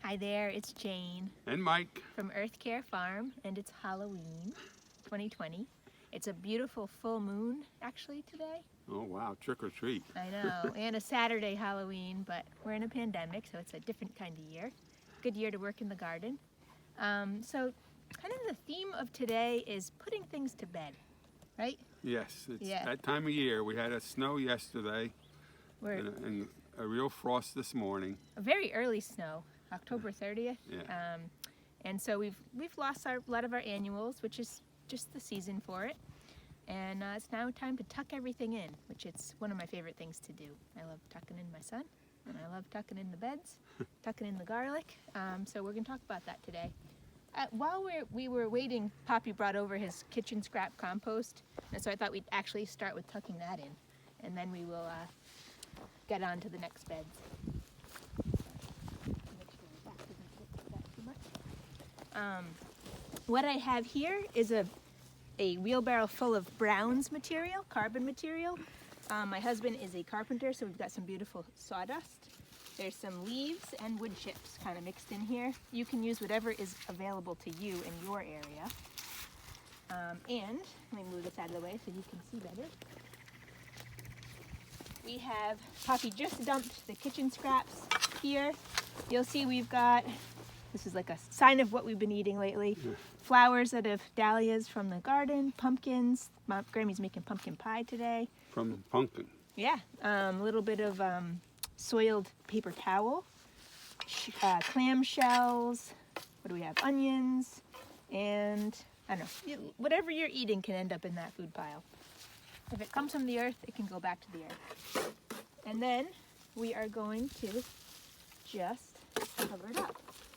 Hi there, it's Jane And Mike. from Earth Care Farm, and it's Halloween 2020. It's a beautiful full moon actually today. Oh wow, trick or treat. I know, and a Saturday Halloween, but we're in a pandemic, so it's a different kind of year. Good year to work in the garden. So kind of the theme of today is putting things to bed, right? Yes, it's Yeah. that time of year. We had a snow yesterday We're and a real frost this morning. a very early snow, October 30th. Yeah. And so we've lost a lot of our annuals, which is just the season for it. And it's now time to tuck everything in, which it's one of my favorite things to do. I love tucking in my son, and I love tucking in the beds, tucking in the garlic. So we're going to talk about that today. While we were waiting, Poppy brought over his kitchen scrap compost, and so I thought we'd actually start with tucking that in, and then we will get on to the next beds. What I have here is a wheelbarrow full of Brown's material, carbon material. My husband is a carpenter, so we've got some beautiful sawdust. There's some leaves and wood chips kind of mixed in here. You can use whatever is available to you in your area. And let me move this out of the way so you can see better. We have, Poppy just dumped the kitchen scraps here. You'll see we've got, this is like a sign of what we've been eating lately. Flowers out of dahlias from the garden, pumpkins. Grammy's making pumpkin pie today. From pumpkin. Yeah, a little bit of soiled paper towel, clam shells. What do we have? Onions, and I don't know. Whatever you're eating can end up in that food pile. If it comes from the earth, it can go back to the earth. And then we are going to just cover it up.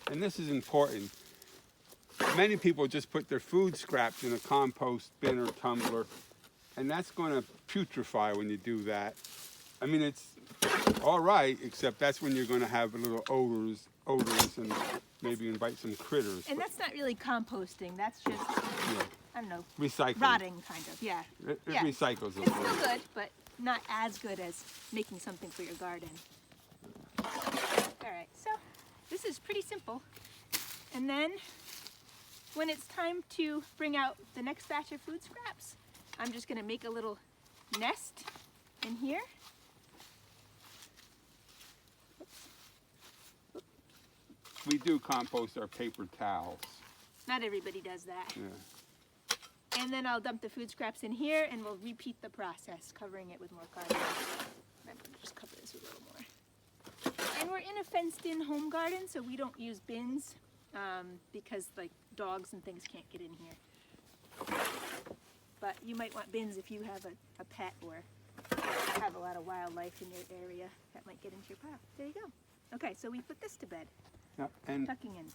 And this is important. Many people just put their food scraps in a compost bin or tumbler, and that's going to putrefy when you do that. I mean, it's all right, except that's when you're going to have a little odors and maybe invite some critters. And that's not really composting. That's just, Yeah. I don't know, Recycling. rotting kind of. Yeah. It Yeah. recycles a It's little. still good, but not as good as making something for your garden. All right, so this is pretty simple. And then when it's time to bring out the next batch of food scraps, I'm just gonna make a little nest in here. We do compost our paper towels. Not everybody does that. Yeah. And then I'll dump the food scraps in here and we'll repeat the process, covering it with more cardboard. I'm gonna just cover this a little more. And we're in a fenced-in home garden, so we don't use bins because like dogs and things can't get in here. But you might want bins if you have a pet or have a lot of wildlife in your area that might get into your pile. There you go. Okay, so we put this to bed, Yeah, and tucking in.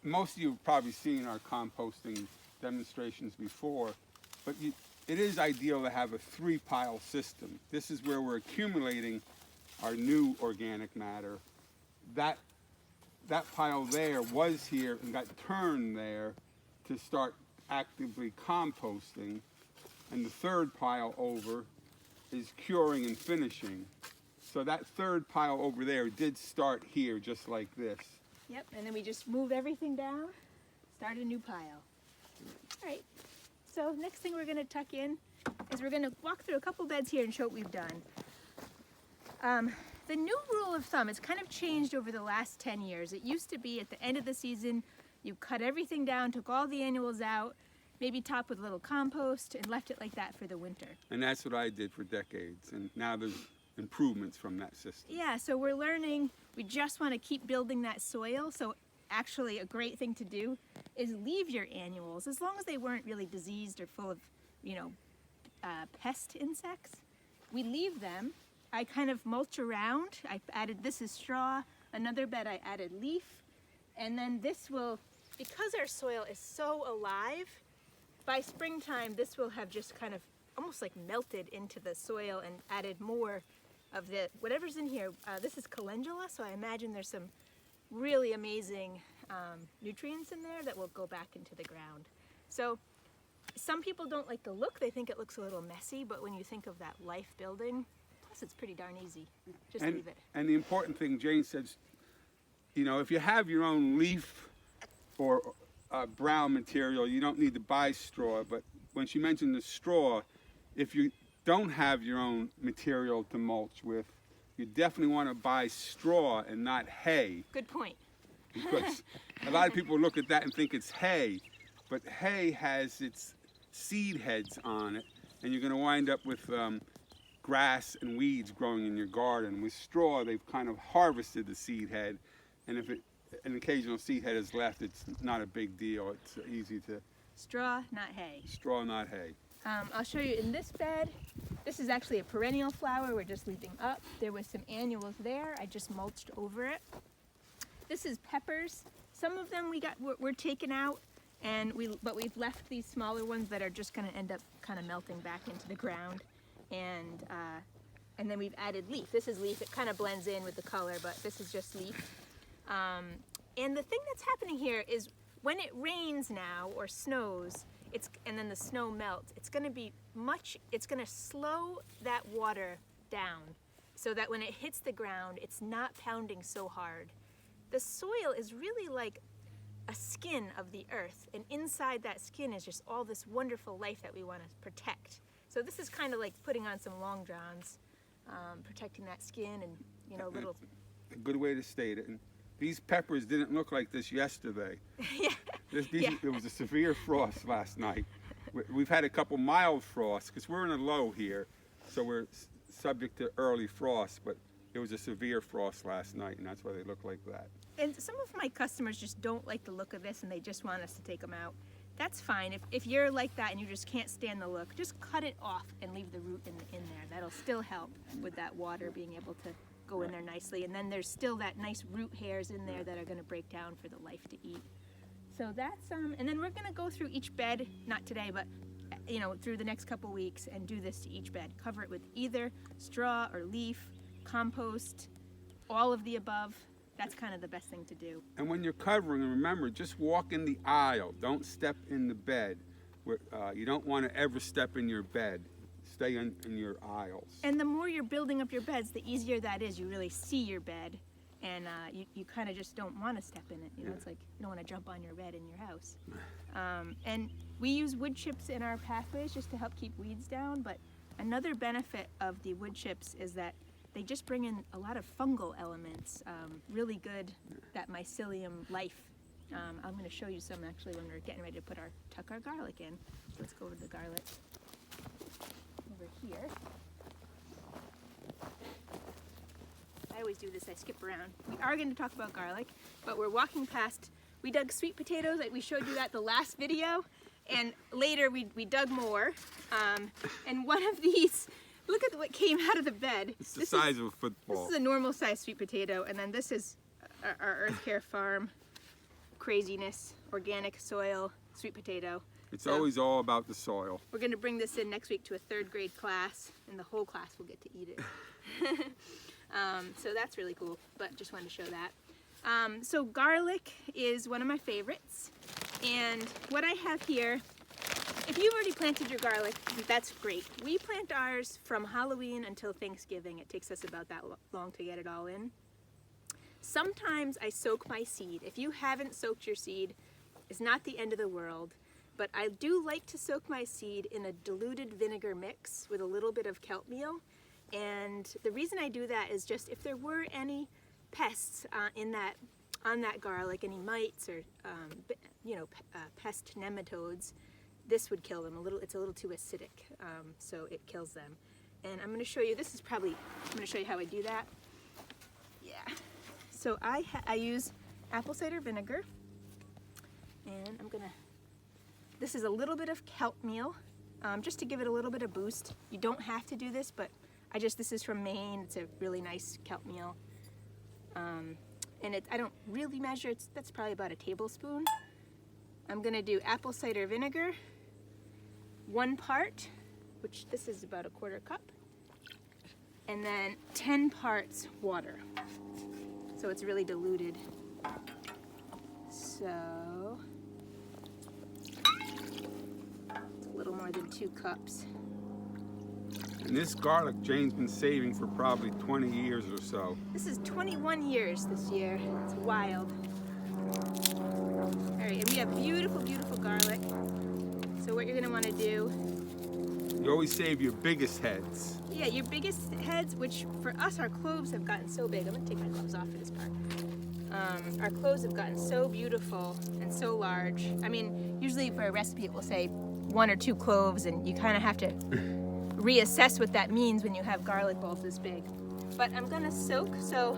most of you have probably seen our composting demonstrations before, but it is ideal to have a 3-pile system. This is where we're accumulating our new organic matter. That pile there was here and got turned there to start actively composting, and the 3rd pile over is curing and finishing. So that 3rd pile over there did start here just like this. Yep, and then we just move everything down, start a new pile. All right, so next thing we're gonna tuck in is we're gonna walk through a couple beds here and show what we've done. The new rule of thumb, it's kind of changed over the last 10 years. It used to be at the end of the season, you cut everything down, took all the annuals out, maybe topped with a little compost, and left it like that for the winter. And that's what I did for decades, and now there's improvements from that system. Yeah, so we're learning, we just want to keep building that soil. So actually a great thing to do is leave your annuals, as long as they weren't really diseased or full of, pest insects. We leave them. I kind of mulch around. I added, this is straw. Another bed I added leaf. And then this will, because our soil is so alive, by springtime this will have just kind of almost like melted into the soil and added more of the whatever's in here. This is calendula, so I imagine there's some really amazing nutrients in there that will go back into the ground. So some people don't like the look, they think it looks a little messy, but when you think of that life building, plus it's pretty darn easy. Just leave it. And the important thing Jane said, you know, if you have your own leaf or brown material, you don't need to buy straw. But when she mentioned the straw, if you don't have your own material to mulch with, you definitely want to buy straw and not hay. Good point. Because a lot of people look at that and think it's hay, but hay has its seed heads on it, and you're going to wind up with grass and weeds growing in your garden. With straw, they've kind of harvested the seed head, and if an occasional seed head is left, it's not a big deal. It's easy to... Straw, not hay. Straw, not hay. I'll show you in this bed. This is actually a perennial flower we're just leafing up. There was some annuals there. I just mulched over it. This is peppers. Some of them were taken out, but we've left these smaller ones that are just going to end up kind of melting back into the ground. And then we've added leaf. This is leaf. It kind of blends in with the color, but this is just leaf. And the thing that's happening here is when it rains now or snows, and then the snow melts, it's going to slow that water down so that when it hits the ground, it's not pounding so hard. The soil is really like a skin of the earth, and inside that skin is just all this wonderful life that we want to protect. So this is kind of like putting on some long johns, protecting that skin, and little. A good way to state it. And these peppers didn't look like this yesterday. Yeah. There was a severe frost last night. We've had a couple mild frosts because we're in a low here, so we're subject to early frost. But it was a severe frost last night, and that's why they look like that. And some of my customers just don't like the look of this, and they just want us to take them out. That's fine. If you're like that and you just can't stand the look, just cut it off and leave the root in there. That'll still help with that water being able to go in there nicely. And then there's still that nice root hairs in there that are going to break down for the life to eat. So that's and then we're going to go through each bed, not today, but through the next couple weeks, and do this to each bed. Cover it with either straw or leaf, compost, all of the above. That's kind of the best thing to do. And when you're covering, remember, just walk in the aisle. Don't step in the bed. You don't want to ever step in your bed. Stay in your aisles. And the more you're building up your beds, the easier that is. You really see your bed, and you kind of just don't want to step in it. It's like you don't want to jump on your bed in your house. And we use wood chips in our pathways just to help keep weeds down, but another benefit of the wood chips is that they just bring in a lot of fungal elements, really good, that mycelium life. I'm going to show you some actually when we're getting ready to tuck our garlic in. So let's go over to the garlic. Over here. I always do this, I skip around. We are going to talk about garlic, but we're walking past, we dug sweet potatoes, like we showed you that the last video, and later we dug more. And one of these, look at what came out of the bed. It's the size of a football. This is a normal size sweet potato, and then this is our Earth Care Farm craziness, organic soil sweet potato. It's always all about the soil. We're going to bring this in next week to a 3rd grade class, and the whole class will get to eat it. So that's really cool, but just wanted to show that. So garlic is one of my favorites, and what I have here, if you've already planted your garlic, that's great. We plant ours from Halloween until Thanksgiving. It takes us about that long to get it all in. Sometimes I soak my seed. If you haven't soaked your seed, it's not the end of the world, but I do like to soak my seed in a diluted vinegar mix with a little bit of kelp meal. And the reason I do that is just if there were any pests on that garlic, any mites or pest nematodes, this would kill them. It's a little too acidic, so it kills them. And I'm going to show you. I'm going to show you how I do that. Yeah. So I use apple cider vinegar, and this is a little bit of kelp meal, just to give it a little bit of boost. You don't have to do this, but this is from Maine. It's a really nice kelp meal. And I don't really measure, that's probably about a tablespoon. I'm gonna do apple cider vinegar, 1 part, which this is about a 1/4 cup, and then 10 parts water. So it's really diluted. So it's a little more than 2 cups. And this garlic Jayne's been saving for probably 20 years or so. This is 21 years this year. It's wild. All right, and we have beautiful, beautiful garlic. So what you're gonna wanna do, You always save your biggest heads. yeah, your biggest heads, which for us, our cloves have gotten so big. I'm gonna take my gloves off for this part. Our cloves have gotten so beautiful and so large. I mean, usually for a recipe it will say 1 or 2 cloves, and you kind of have to reassess what that means when you have garlic balls this big. But I'm gonna soak, so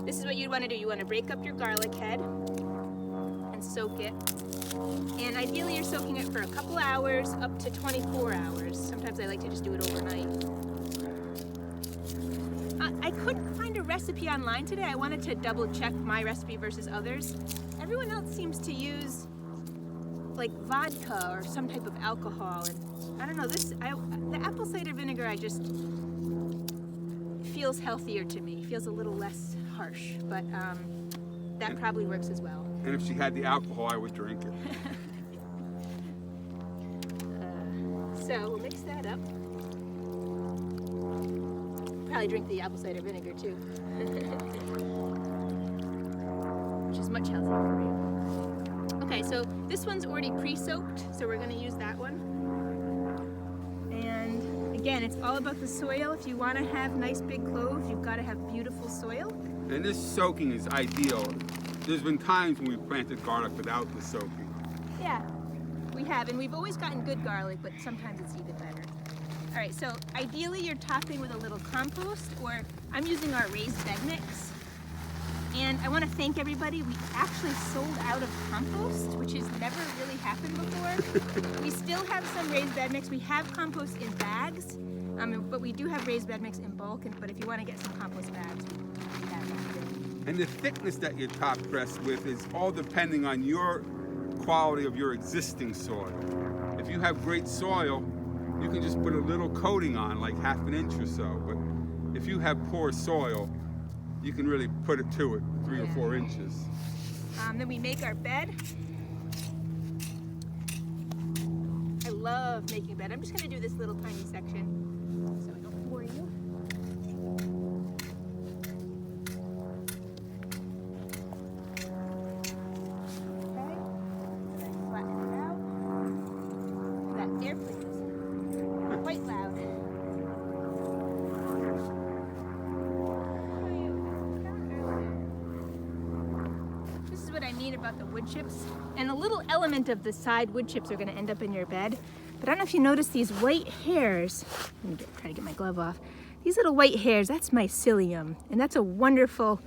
this is what you wanna do. You wanna break up your garlic head and soak it. And ideally you're soaking it for a couple hours up to 24 hours. Sometimes I like to just do it overnight. I couldn't find a recipe online today. I wanted to double check my recipe versus others. Everyone else seems to use like vodka or some type of alcohol, and I don't know, the apple cider vinegar feels healthier to me. Feels a little less harsh, but that probably works as well. And if she had the alcohol, I would drink it. So we'll mix that up. Probably drink the apple cider vinegar too, which is much healthier for you. Okay, so this one's already pre-soaked, so we're going to use that one. And again, it's all about the soil. If you want to have nice big cloves, you've got to have beautiful soil. And this soaking is ideal. There's been times when we've planted garlic without the soaking. Yeah, we have, and we've always gotten good garlic, but sometimes it's even better. All right, so ideally you're topping with a little compost, or I'm using our raised bed mix. And I want to thank everybody. We actually sold out of compost, which has never really happened before. We still have some raised bed mix. We have compost in bags, but we do have raised bed mix in bulk. But if you want to get some compost bags, we have that. And the thickness that you top dress with is all depending on your quality of your existing soil. If you have great soil, you can just put a little coating on, like 1/2 inch or so. But if you have poor soil, you can really put it to it 3 or 4 inches. Then we make our bed. I love making a bed. I'm just going to do this little tiny section so I don't bore you. Okay, then I flatten it out. That airplane is quite loud. This is what I mean about the wood chips. And a little element of the side wood chips are going to end up in your bed. But I don't know if you notice these white hairs. Let me try to get my glove off. These little white hairs, that's mycelium. And that's a wonderful,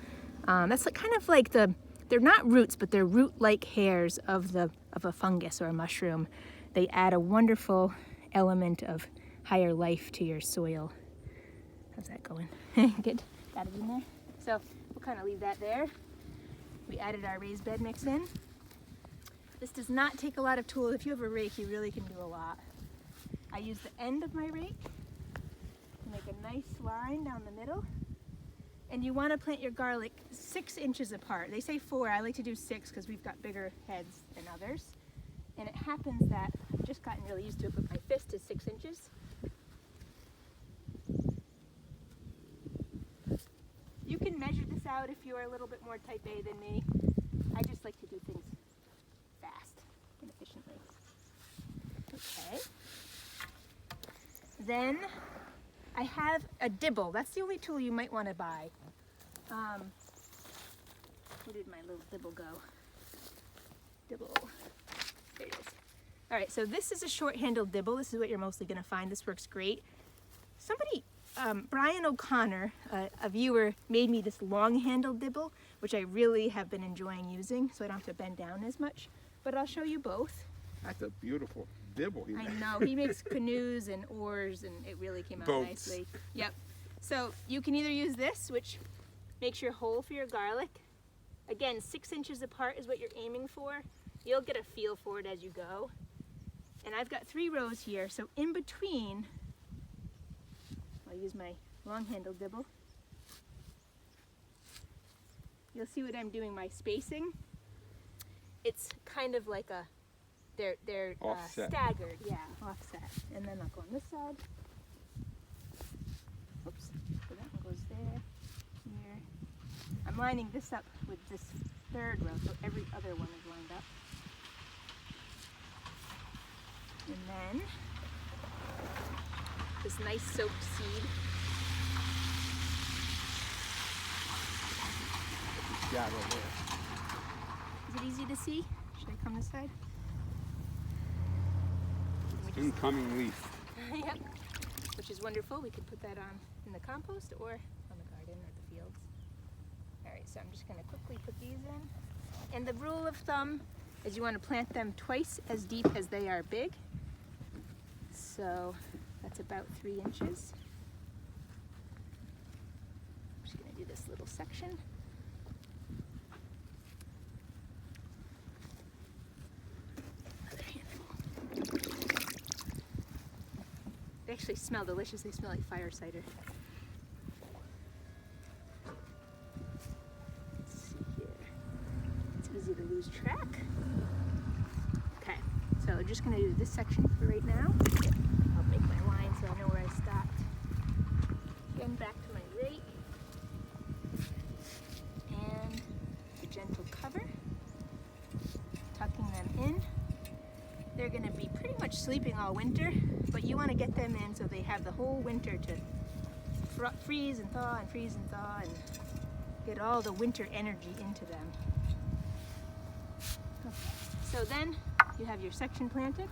that's kind of like they're not roots, but they're root-like hairs of a fungus or a mushroom. They add a wonderful element of higher life to your soil. How's that going? Good. Got it in there. So we'll kind of leave that there. We added our raised bed mix in. This does not take a lot of tools. If you have a rake, you really can do a lot. I use the end of my rake to make a nice line down the middle. And you want to plant your garlic 6 inches apart. They say 4. I like to do 6 because we've got bigger heads than others. And it happens that I've just gotten really used to it, but my fist is 6 inches. You can measure this out if you're a little bit more type A than me. I just like to do things fast and efficiently. Okay. Then I have a dibble. That's the only tool you might want to buy. Where did my little dibble go? Dibble. There it is. All right, so this is a short-handled dibble. This is what you're mostly going to find. This works great. Somebody, Brian O'Connor, a viewer, made me this long-handled dibble, which I really have been enjoying using, so I don't have to bend down as much. But I'll show you both. That's a beautiful dibble. I know, he makes canoes and oars, and it really came out Boats. nicely. Yep. So you can either use this, which makes your hole for your garlic. Again, 6 inches apart is what you're aiming for. You'll get a feel for it as you go. And I've got 3 rows here, so in between, I'll use my long-handled dibble. You'll see what I'm doing, my spacing. It's kind of like they're Offset. staggered, yeah, offset. And then I'll go on this side, lining this up with this third row, so every other one is lined up. And then this nice soaked seed. Yeah, over there. Is it easy to see? Should I come this side? Incoming leaf. Yep. Which is wonderful. We could put that on in the compost or on the garden or the fields. All right, so I'm just going to quickly put these in. And the rule of thumb is you want to plant them twice as deep as they are big. So that's about 3 inches. I'm just going to do this little section. Another handful. They actually smell delicious. They smell like fire cider. Let's see here. It's easy to lose track. Okay, so I'm just going to do this section for right now. I'll make my line so I know where I stopped. Again, back to my rake. And the gentle cover. Tucking them in. They're going to be pretty much sleeping all winter, but you want to get them in so they have the whole winter to freeze and thaw and freeze and thaw and get all the winter energy into them. Okay. So then you have your section planted.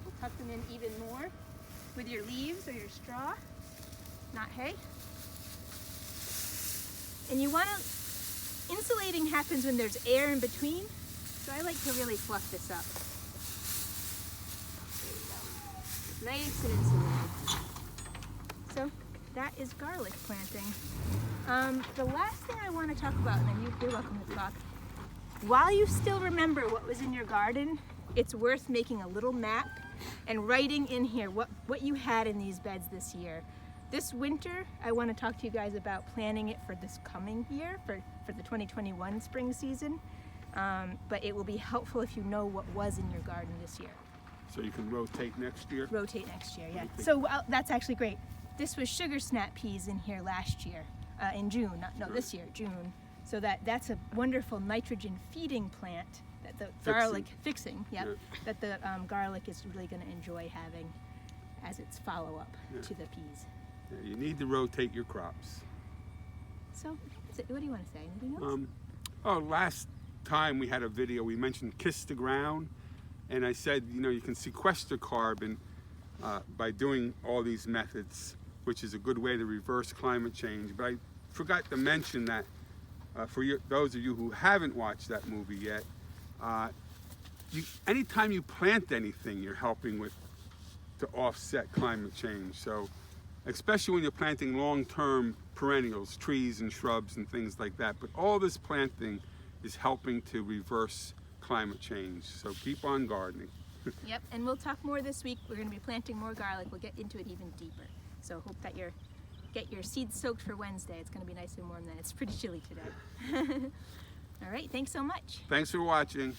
We'll tuck them in even more with your leaves or your straw, not hay. And you want to, insulating happens when there's air in between, so I like to really fluff this up. Nice and insulated. So that is garlic planting. The last thing I want to talk about, and then you're welcome to talk, while you still remember what was in your garden, it's worth making a little map and writing in here what you had in these beds this year. This winter, I want to talk to you guys about planning it for this coming year, for the 2021 spring season. But it will be helpful if you know what was in your garden this year. So you can rotate next year? Rotate next year, yeah. So that's actually great. This was sugar snap peas in here last year, in June, this year, June. So that's a wonderful nitrogen feeding plant that the garlic, that the garlic is really going to enjoy having as its follow-up to the peas. Yeah, you need to rotate your crops. So what do you want to say? Anything else? Last time we had a video, we mentioned Kiss the Ground, and I said, you can sequester carbon by doing all these methods, which is a good way to reverse climate change. But I forgot to mention that for those of you who haven't watched that movie yet, anytime you plant anything, you're helping to offset climate change. So, especially when you're planting long-term perennials, trees and shrubs and things like that. But all this planting is helping to reverse climate change. So keep on gardening. Yep, and we'll talk more this week. We're going to be planting more garlic. We'll get into it even deeper. So hope that get your seeds soaked for Wednesday. It's going to be nice and warm then. It's pretty chilly today. All right, thanks so much. Thanks for watching.